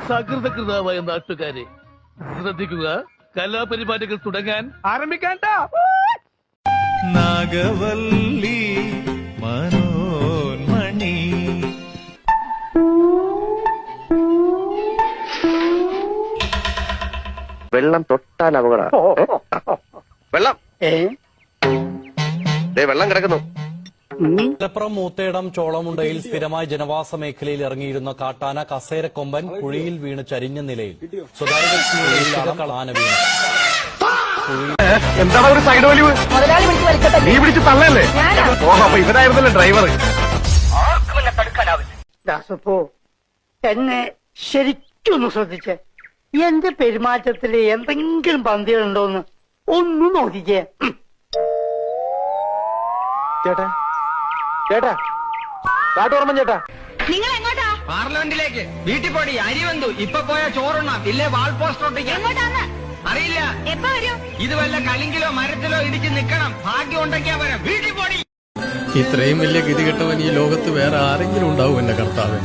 സകൃതകൃതാവായ നാട്ടുകാരെ ശ്രദ്ധിക്കുക, കലാപരിപാടികൾ തുടങ്ങാൻ ആരംഭിക്കാൻ. നാഗവല്ലി മനോന്മണി വെള്ളം തൊട്ടാൽ അപകടം. വെള്ളം വെള്ളം കിടക്കുന്നു. മലപ്പുറം മൂത്തേടം ചോളമുണ്ടയിൽ സ്ഥിരമായി ജനവാസ മേഖലയിൽ ഇറങ്ങിയിരുന്ന കാട്ടാന കസേരക്കൊമ്പൻ കുഴിയിൽ വീണ് ചരിഞ്ഞ നിലയിൽ. സ്വകാര്യ വ്യക്തിയുടെ ആന വീണു. എന്താണ് ഒരു സൈഡ് വലിവ്? നീ പിടിച്ച് തള്ളല്ലേ? അപ്പൊ ഇവരായിരുന്നല്ലേ ഡ്രൈവർ? ദാസപ്പോ എന്നെ ശരിക്കൊന്ന് ശ്രദ്ധിച്ചേ. എന്റെ പെരുമാറ്റത്തില് എന്തെങ്കിലും പന്തികളുണ്ടോന്ന് ഒന്നും നോക്കിക്കേ. ചേട്ടാ ചേട്ടാ കാട്ടോർമ്മൻ ചേട്ടാ, നിങ്ങൾ എങ്ങോട്ടാ? പാർലമെന്റിലേക്ക്. വീട്ടിൽ പോടി, അരി വന്നു. ഇപ്പൊ പോയ ചോറുണ്ണാം, ഇല്ലേ വാൾ പോസ്റ്റർ ഒട്ടിക്കാം. എങ്ങോട്ടാന്ന് അറിയില്ല. എപ്പോ വരും? ഇത് വല്ല കലിങ്കിലോ മരത്തിലോ ഇടിച്ച് നിക്കണം. ഭാഗ്യം ഉണ്ടെങ്കിയാ വരാം. വീട്ടിൽ പോടി. ഇത്രയും വലിയ ഗതികെട്ടവൻ ഈ ലോകത്ത് വേറെ ആരെങ്കിലും ഉണ്ടാവും എന്റെ കർത്താവ്?